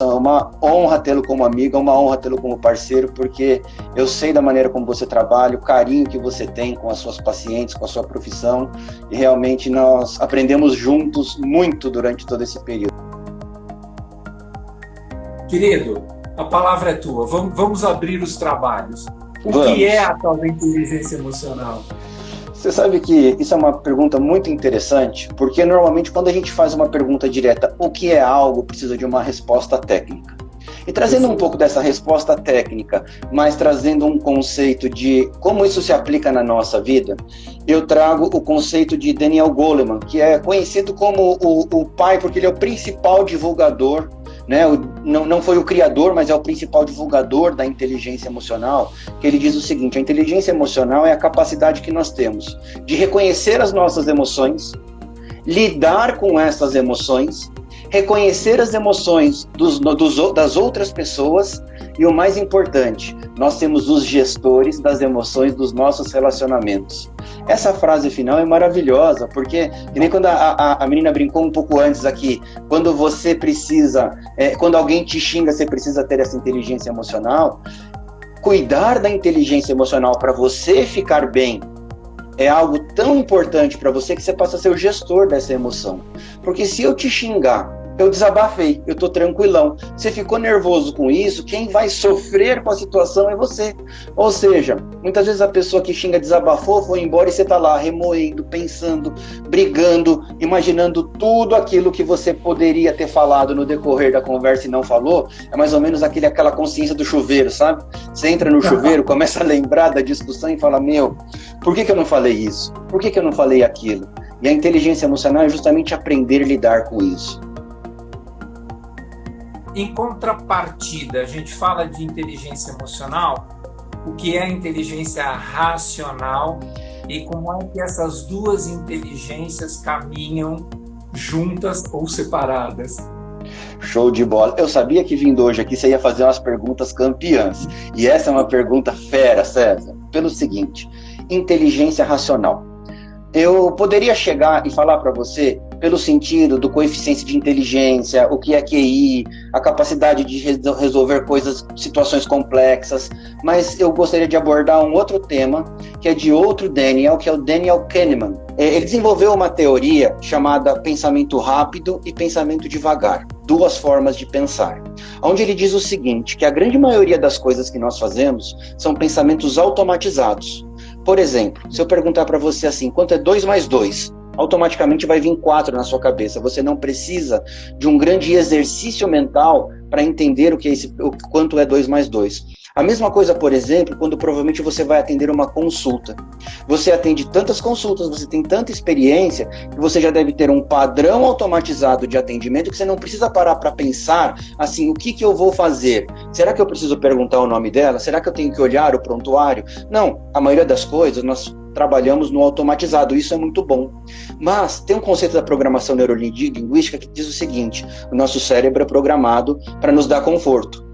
É uma honra tê-lo como amigo, é uma honra tê-lo como parceiro, porque eu sei da maneira como você trabalha, o carinho que você tem com as suas pacientes, com a sua profissão, e realmente nós aprendemos juntos muito durante todo esse período. Querido, a palavra é tua. Vamos abrir os trabalhos. O Vamos. que é a tal da inteligência emocional? Você sabe que isso é uma pergunta muito interessante, porque normalmente quando a gente faz uma pergunta direta, o que é algo, precisa de uma resposta técnica. E trazendo um pouco dessa resposta técnica, mas trazendo um conceito de como isso se aplica na nossa vida, eu trago o conceito de Daniel Goleman, que é conhecido como o pai, porque ele é o principal divulgador, né? Não foi o criador, mas é o principal divulgador da inteligência emocional, que ele diz o seguinte: a inteligência emocional é a capacidade que nós temos de reconhecer as nossas emoções, lidar com essas emoções, reconhecer as emoções das outras pessoas e, o mais importante, nós temos os gestores das emoções dos nossos relacionamentos. Essa frase final é maravilhosa, porque, que nem quando a menina brincou um pouco antes aqui, quando você precisa, quando alguém te xinga, você precisa ter essa inteligência emocional. Cuidar da inteligência emocional para você ficar bem é algo tão importante para você que você passa a ser o gestor dessa emoção. Porque se eu te xingar, eu desabafei, eu tô tranquilão. Você ficou nervoso com isso, quem vai sofrer com a situação é você. Ou seja, muitas vezes a pessoa que xinga desabafou, foi embora e você tá lá remoendo, pensando, brigando, imaginando tudo aquilo que você poderia ter falado no decorrer da conversa e não falou. É mais ou menos aquela consciência do chuveiro, sabe? Você entra no chuveiro, começa a lembrar da discussão e fala: meu, por que eu não falei isso? Por que eu não falei aquilo? E a inteligência emocional é justamente aprender a lidar com isso. Em contrapartida, a gente fala de inteligência emocional, o que é a inteligência racional e como é que essas duas inteligências caminham juntas ou separadas. Show de bola. Eu sabia que vindo hoje aqui você ia fazer umas perguntas campeãs. E essa é uma pergunta fera, César. Pelo seguinte: inteligência racional. Eu poderia chegar e falar para você pelo sentido do coeficiente de inteligência, o que é QI, a capacidade de resolver situações complexas, mas eu gostaria de abordar um outro tema, que é de outro Daniel, que é o Daniel Kahneman. Ele desenvolveu uma teoria chamada pensamento rápido e pensamento devagar, duas formas de pensar, onde ele diz o seguinte, que a grande maioria das coisas que nós fazemos são pensamentos automatizados. Por exemplo, se eu perguntar para você assim, quanto é 2 mais 2? Automaticamente vai vir 4 na sua cabeça. Você não precisa de um grande exercício mental para entender o quanto é 2 mais 2. A mesma coisa, por exemplo, quando provavelmente você vai atender uma consulta. Você atende tantas consultas, você tem tanta experiência, que você já deve ter um padrão automatizado de atendimento que você não precisa parar para pensar assim, o que eu vou fazer? Será que eu preciso perguntar o nome dela? Será que eu tenho que olhar o prontuário? Não, a maioria das coisas nós trabalhamos no automatizado, isso é muito bom. Mas tem um conceito da programação neurolinguística que diz o seguinte: o nosso cérebro é programado para nos dar conforto.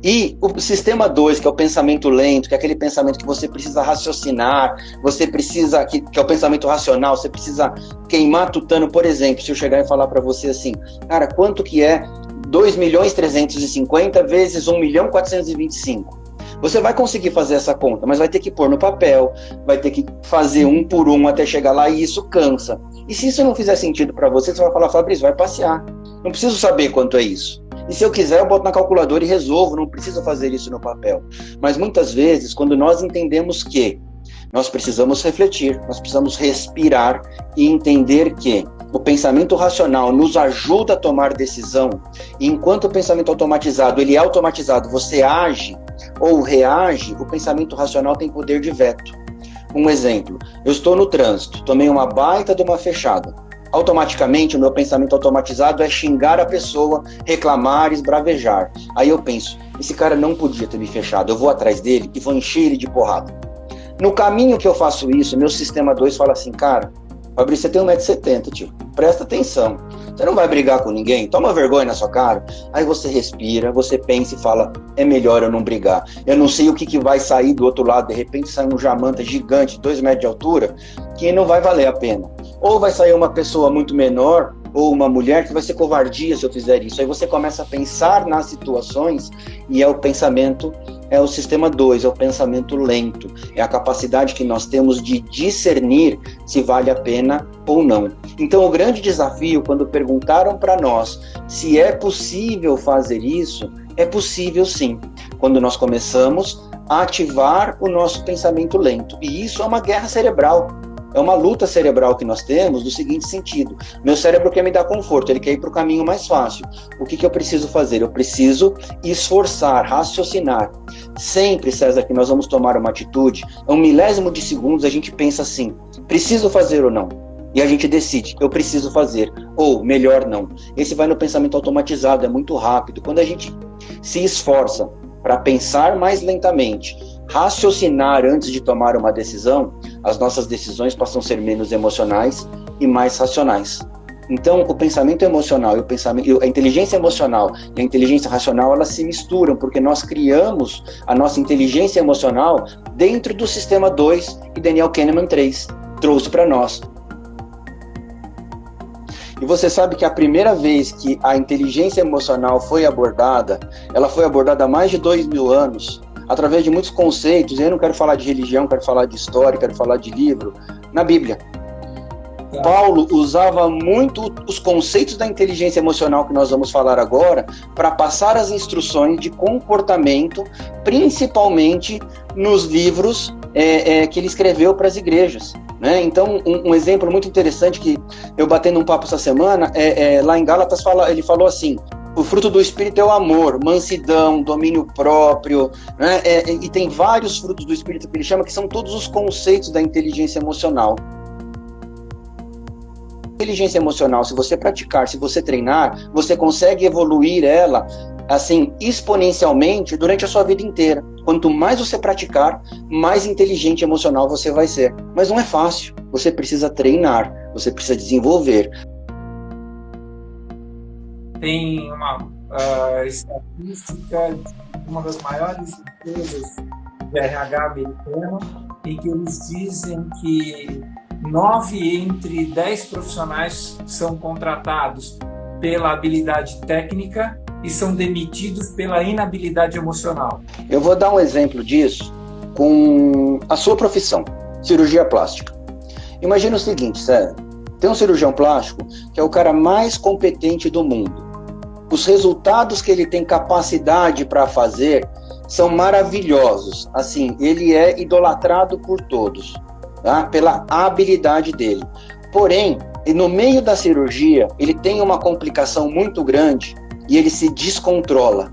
E o sistema 2, que é o pensamento lento, que é aquele pensamento que você precisa raciocinar, você precisa, que é o pensamento racional, você precisa queimar tutano. Por exemplo, se eu chegar e falar para você assim, cara, quanto que é 2.350 vezes 1.425? Você vai conseguir fazer essa conta, mas vai ter que pôr no papel, vai ter que fazer um por um até chegar lá, e isso cansa. E se isso não fizer sentido para você, você vai falar: Fabrício, vai passear. Não preciso saber quanto é isso. E se eu quiser, eu boto na calculadora e resolvo, não preciso fazer isso no papel. Mas muitas vezes, quando nós entendemos que nós precisamos refletir, nós precisamos respirar e entender que o pensamento racional nos ajuda a tomar decisão, e enquanto o pensamento automatizado, ele é automatizado, você age ou reage, o pensamento racional tem poder de veto. Um exemplo: eu estou no trânsito, tomei uma baita de uma fechada. Automaticamente, o meu pensamento automatizado é xingar a pessoa, reclamar, esbravejar. Aí eu penso: esse cara não podia ter me fechado, eu vou atrás dele e vou encher ele de porrada. No caminho que eu faço isso, meu sistema 2 fala assim: cara, Fabrício, você tem 1,70 m, tio, presta atenção, você não vai brigar com ninguém, toma vergonha na sua cara. Aí você respira, você pensa e fala: é melhor eu não brigar, eu não sei o que vai sair do outro lado, de repente sai um jamanta gigante, 2 metros de altura, que não vai valer a pena. Ou vai sair uma pessoa muito menor, ou uma mulher que vai ser covardia se eu fizer isso. Aí você começa a pensar nas situações e é o pensamento, é o sistema 2, é o pensamento lento. É a capacidade que nós temos de discernir se vale a pena ou não. Então o grande desafio, quando perguntaram para nós se é possível fazer isso, é possível sim, quando nós começamos a ativar o nosso pensamento lento. E isso é uma guerra cerebral. É uma luta cerebral que nós temos do seguinte sentido: meu cérebro quer me dar conforto, ele quer ir para o caminho mais fácil. O que eu preciso fazer? Eu preciso esforçar, raciocinar. Sempre, César, que nós vamos tomar uma atitude, a 1 milésimo de segundos a gente pensa assim: preciso fazer ou não? E a gente decide, eu preciso fazer, ou melhor não. Esse vai no pensamento automatizado, é muito rápido. Quando a gente se esforça para pensar mais lentamente, raciocinar antes de tomar uma decisão, as nossas decisões passam a ser menos emocionais e mais racionais. Então, o pensamento emocional e a inteligência emocional e a inteligência racional, elas se misturam, porque nós criamos a nossa inteligência emocional dentro do sistema 2 que Daniel Kahneman 3 trouxe para nós. E você sabe que a primeira vez que a inteligência emocional foi abordada, ela foi abordada há mais de 2.000 anos, através de muitos conceitos. Eu não quero falar de religião, quero falar de história, quero falar de livro, na Bíblia. Paulo usava muito os conceitos da inteligência emocional que nós vamos falar agora para passar as instruções de comportamento, principalmente nos livros que ele escreveu para as igrejas. Né? Então, um exemplo muito interessante que eu batendo um papo essa semana, lá em Gálatas ele falou assim: o fruto do Espírito é o amor, mansidão, domínio próprio, né? E tem vários frutos do Espírito que ele chama, que são todos os conceitos da inteligência emocional. Inteligência emocional, se você praticar, se você treinar, você consegue evoluir ela assim exponencialmente durante a sua vida inteira. Quanto mais você praticar, mais inteligente emocional você vai ser. Mas não é fácil. Você precisa treinar, você precisa desenvolver. Tem uma estatística de uma das maiores empresas de RH americano, em que eles dizem que 9 entre 10 profissionais são contratados pela habilidade técnica e são demitidos pela inabilidade emocional. Eu vou dar um exemplo disso com a sua profissão, cirurgia plástica. Imagina o seguinte, Sérgio, tem um cirurgião plástico que é o cara mais competente do mundo. Os resultados que ele tem capacidade para fazer são maravilhosos. Assim, ele é idolatrado por todos, tá? Pela habilidade dele. Porém, no meio da cirurgia, ele tem uma complicação muito grande e ele se descontrola.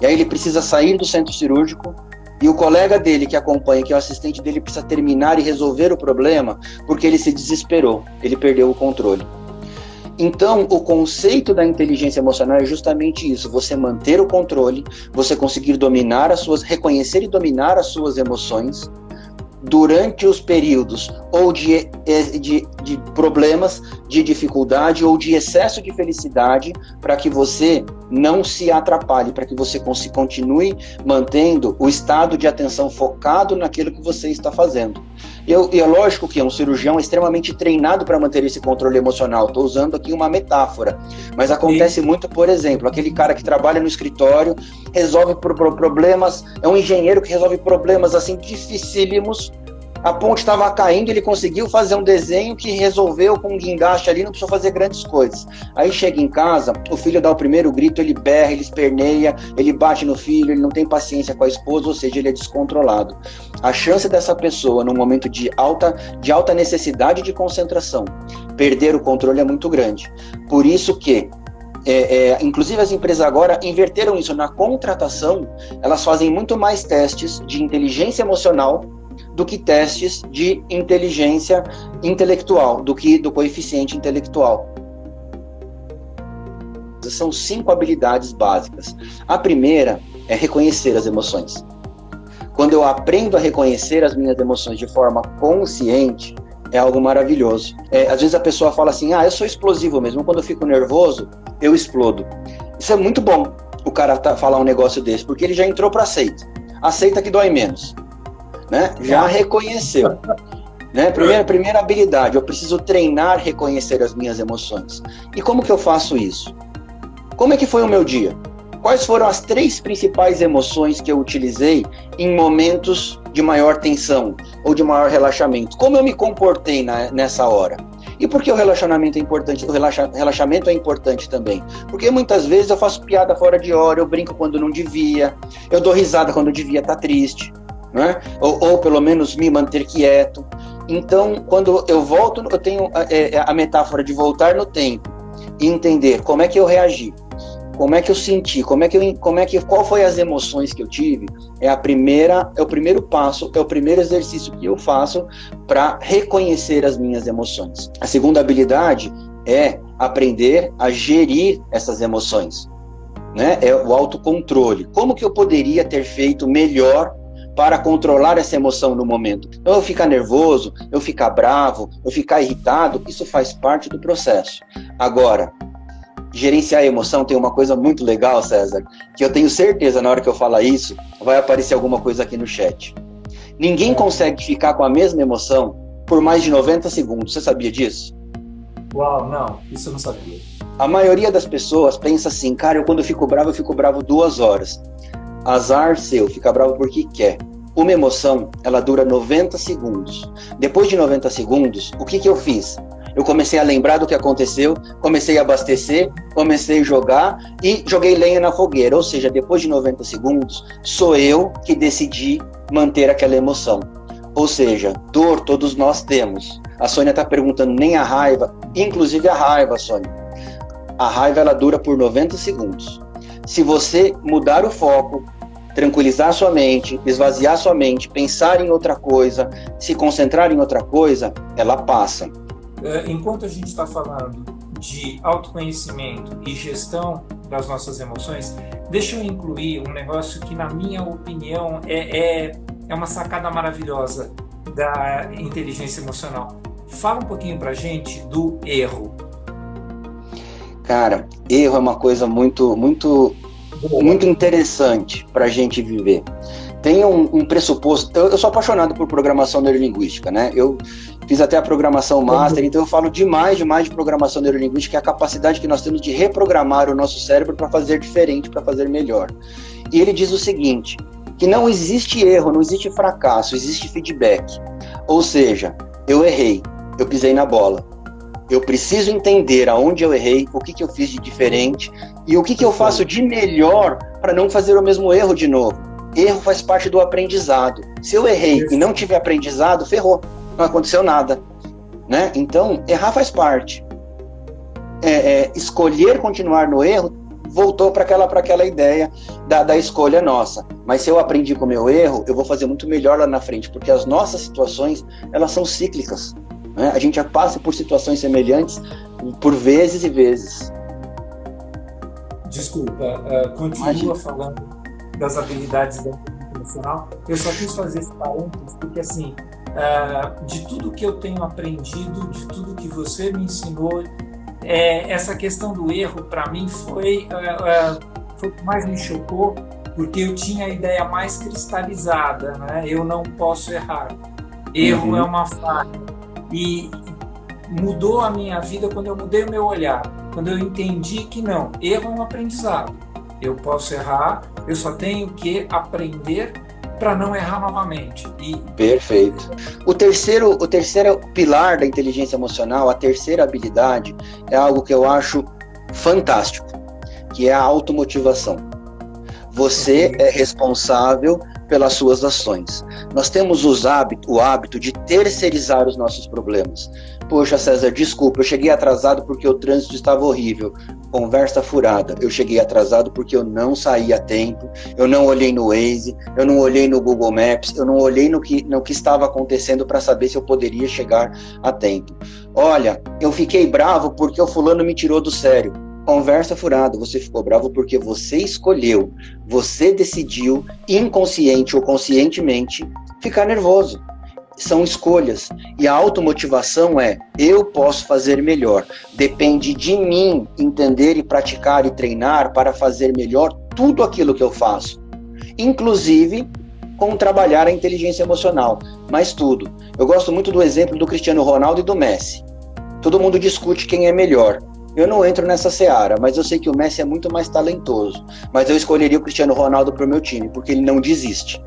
E aí ele precisa sair do centro cirúrgico e o colega dele que acompanha, que é o assistente dele, precisa terminar e resolver o problema porque ele se desesperou, ele perdeu o controle. Então, o conceito da inteligência emocional é justamente isso: você manter o controle, você conseguir reconhecer e dominar as suas emoções durante os períodos ou de problemas, de dificuldade ou de excesso de felicidade, para que você não se atrapalhe, para que você continue mantendo o estado de atenção focado naquilo que você está fazendo. E é lógico que um cirurgião é extremamente treinado para manter esse controle emocional. Estou usando aqui uma metáfora, mas acontece muito, por exemplo, aquele cara que trabalha no escritório, resolve problemas, é um engenheiro que resolve problemas assim dificílimos. A ponte estava caindo, ele conseguiu fazer um desenho que resolveu com um guindaste ali, não precisou fazer grandes coisas. Aí chega em casa, o filho dá o primeiro grito, ele berra, ele esperneia, ele bate no filho, ele não tem paciência com a esposa, ou seja, ele é descontrolado. A chance dessa pessoa, num momento de alta necessidade de concentração, perder o controle é muito grande. Por isso que inclusive as empresas agora inverteram isso. Na contratação, elas fazem muito mais testes de inteligência emocional do que testes de inteligência intelectual, do que do coeficiente intelectual. São 5 habilidades básicas. A primeira é reconhecer as emoções. Quando eu aprendo a reconhecer as minhas emoções de forma consciente, é algo maravilhoso. Às vezes a pessoa fala assim: eu sou explosivo mesmo, quando eu fico nervoso, eu explodo. Isso é muito bom, o cara falar um negócio desse, porque ele já entrou para aceita que dói menos. Né? Já reconheceu. Né? Primeira habilidade, eu preciso treinar reconhecer as minhas emoções. E como que eu faço isso? Como é que foi o meu dia? Quais foram as 3 principais emoções que eu utilizei em momentos de maior tensão ou de maior relaxamento? Como eu me comportei nessa hora? E por que o relaxamento é importante? O relaxamento é importante também. Porque muitas vezes eu faço piada fora de hora, eu brinco quando não devia, eu dou risada quando eu devia estar triste, né? Ou pelo menos me manter quieto. Então, quando eu volto, eu tenho a metáfora de voltar no tempo e entender como é que eu reagi, como é que eu senti, qual foi as emoções que eu tive. É o primeiro passo, é o primeiro exercício que eu faço para reconhecer as minhas emoções. A segunda habilidade é aprender a gerir essas emoções, né? É o autocontrole. Como que eu poderia ter feito melhor para controlar essa emoção no momento? Então, eu ficar nervoso, eu ficar bravo, eu ficar irritado, isso faz parte do processo. Agora, gerenciar a emoção tem uma coisa muito legal, César, que eu tenho certeza, na hora que eu falar isso, vai aparecer alguma coisa aqui no chat. Ninguém consegue ficar com a mesma emoção por mais de 90 segundos. Você sabia disso? Uau, não, isso eu não sabia. A maioria das pessoas pensa assim, cara, quando eu fico bravo 2 horas. Azar seu, fica bravo porque quer. Uma emoção, ela dura 90 segundos. Depois de 90 segundos, o que eu fiz? Eu comecei a lembrar do que aconteceu, comecei a abastecer, comecei a jogar e joguei lenha na fogueira. Ou seja, depois de 90 segundos, sou eu que decidi manter aquela emoção. Ou seja, dor todos nós temos. A Sônia está perguntando nem a raiva, inclusive a raiva, Sônia. A raiva, ela dura por 90 segundos. Se você mudar o foco, tranquilizar sua mente, esvaziar sua mente, pensar em outra coisa, se concentrar em outra coisa, ela passa. Enquanto a gente está falando de autoconhecimento e gestão das nossas emoções, deixa eu incluir um negócio que, na minha opinião, é uma sacada maravilhosa da inteligência emocional. Fala um pouquinho pra gente do erro. Cara, erro é uma coisa muito interessante para a gente viver. Tem um pressuposto. Eu sou apaixonado por programação neurolinguística, né? Eu fiz até a programação master, então eu falo demais de programação neurolinguística, que é a capacidade que nós temos de reprogramar o nosso cérebro para fazer diferente, para fazer melhor. E ele diz o seguinte, que não existe erro, não existe fracasso, existe feedback. Ou seja, eu errei, eu pisei na bola. Eu preciso entender aonde eu errei, o que eu fiz de diferente e o que eu faço de melhor para não fazer o mesmo erro de novo. Erro faz parte do aprendizado. Se eu errei e não tive aprendizado, ferrou, não aconteceu nada, né? Então, errar faz parte. Escolher continuar no erro voltou para aquela ideia da escolha nossa. Mas se eu aprendi com o meu erro, eu vou fazer muito melhor lá na frente, porque as nossas situações, elas são cíclicas. A gente já passa por situações semelhantes por vezes e vezes. Desculpa, continua falando das habilidades da inteligência emocional. Eu só quis fazer esse parênteses porque, assim, de tudo que eu tenho aprendido, de tudo que você me ensinou, essa questão do erro, para mim, foi o que mais me chocou, porque eu tinha a ideia mais cristalizada, né? Eu não posso errar. Erro é uma falha. E mudou a minha vida quando eu mudei o meu olhar, quando eu entendi que não, erro é um aprendizado. Eu posso errar, eu só tenho que aprender para não errar novamente. Perfeito. O terceiro pilar da inteligência emocional, a terceira habilidade, é algo que eu acho fantástico, que é a automotivação. Você é responsável pelas suas ações. Nós temos o hábito de terceirizar os nossos problemas. Poxa, César, desculpa, eu cheguei atrasado porque o trânsito estava horrível. Conversa furada. Eu cheguei atrasado porque eu não saí a tempo, eu não olhei no Waze, eu não olhei no Google Maps, eu não olhei no que estava acontecendo para saber se eu poderia chegar a tempo. Olha, eu fiquei bravo porque o fulano me tirou do sério. Conversa furada, você ficou bravo porque você escolheu, você decidiu, inconsciente ou conscientemente, ficar nervoso. São escolhas. E a automotivação eu posso fazer melhor. Depende de mim entender e praticar e treinar para fazer melhor tudo aquilo que eu faço. Inclusive, com trabalhar a inteligência emocional, mas tudo. Eu gosto muito do exemplo do Cristiano Ronaldo e do Messi. Todo mundo discute quem é melhor. Eu não entro nessa seara, mas eu sei que o Messi é muito mais talentoso. Mas eu escolheria o Cristiano Ronaldo para o meu time, porque ele não desiste.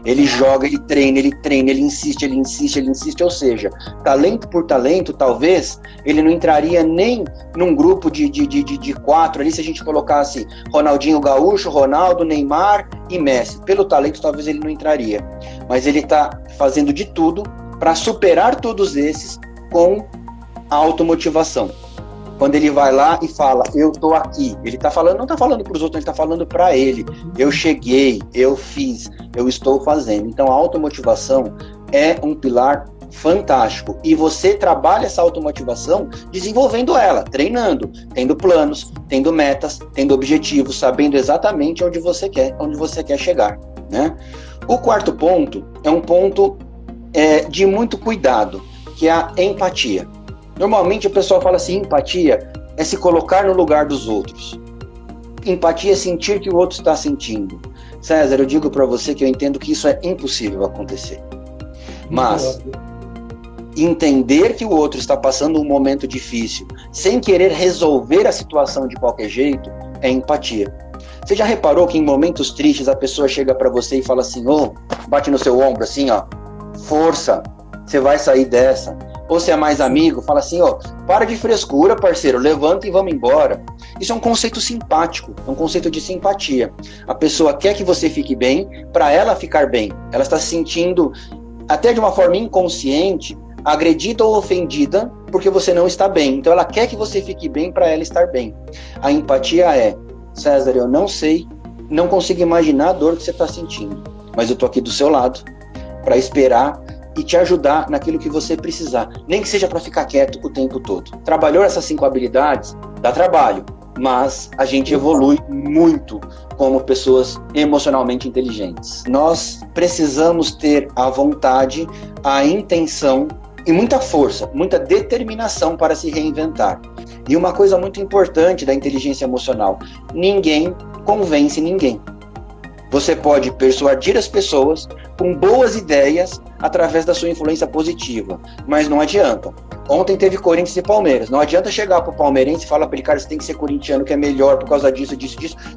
Ele joga, ele treina, ele insiste, ele insiste, ele insiste. Ou seja, talento por talento, talvez, ele não entraria nem num grupo de 4 ali, se a gente colocasse Ronaldinho Gaúcho, Ronaldo, Neymar e Messi. Pelo talento, talvez ele não entraria. Mas ele está fazendo de tudo para superar todos esses com a automotivação. Quando ele vai lá e fala, eu tô aqui, ele tá falando, não tá falando para os outros, ele tá falando para ele. Eu cheguei, eu fiz, eu estou fazendo. Então a automotivação é um pilar fantástico. E você trabalha essa automotivação desenvolvendo ela, treinando, tendo planos, tendo metas, tendo objetivos, sabendo exatamente onde você quer chegar, né? O quarto ponto é um ponto de muito cuidado, que é a empatia. Normalmente o pessoal fala assim, empatia é se colocar no lugar dos outros. Empatia é sentir que o outro está sentindo. César, eu digo para você que eu entendo que isso é impossível acontecer. Mas entender que o outro está passando um momento difícil, sem querer resolver a situação de qualquer jeito, é empatia. Você já reparou que em momentos tristes a pessoa chega para você e fala assim, bate no seu ombro assim, força, você vai sair dessa. Ou se é mais amigo, fala assim, para de frescura, parceiro, levanta e vamos embora. Isso é um conceito simpático, é um conceito de simpatia. A pessoa quer que você fique bem, para ela ficar bem. Ela está se sentindo, até de uma forma inconsciente, agredida ou ofendida, porque você não está bem. Então ela quer que você fique bem para ela estar bem. A empatia é, César, eu não sei, não consigo imaginar a dor que você está sentindo, mas eu estou aqui do seu lado, para esperar e te ajudar naquilo que você precisar, nem que seja para ficar quieto o tempo todo. Trabalhou essas 5 habilidades, dá trabalho, mas a gente evolui muito como pessoas emocionalmente inteligentes. Nós precisamos ter a vontade, a intenção e muita força, muita determinação para se reinventar. E uma coisa muito importante da inteligência emocional, ninguém convence ninguém. Você pode persuadir as pessoas com boas ideias através da sua influência positiva, mas não adianta. Ontem teve Corinthians e Palmeiras. Não adianta chegar pro palmeirense e falar para ele, cara, você tem que ser corintiano que é melhor por causa disso.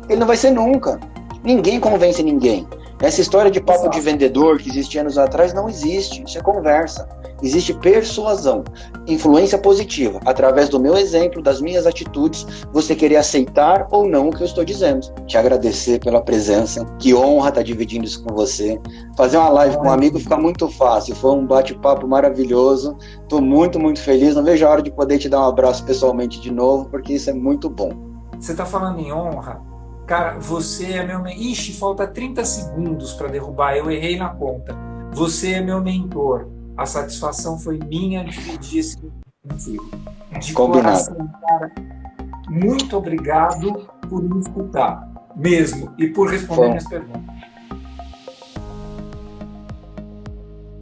Ele não vai ser nunca. Ninguém convence ninguém. Essa história de papo de vendedor que existia anos atrás não existe. Isso é conversa. Existe persuasão, influência positiva. Através do meu exemplo, das minhas atitudes, você querer aceitar ou não o que eu estou dizendo. Te agradecer pela presença. Que honra estar dividindo isso com você. Fazer uma live com um amigo fica muito fácil. Foi um bate-papo maravilhoso. Estou muito, muito feliz. Não vejo a hora de poder te dar um abraço pessoalmente de novo, porque isso é muito bom. Você está falando em honra? Cara, você é meu... Ixi, falta 30 segundos para derrubar. Eu errei na conta. Você é meu mentor. A satisfação foi minha de dividir esse contigo. De combinado. Coração, cara, muito obrigado por me escutar, mesmo, e por responder minhas perguntas.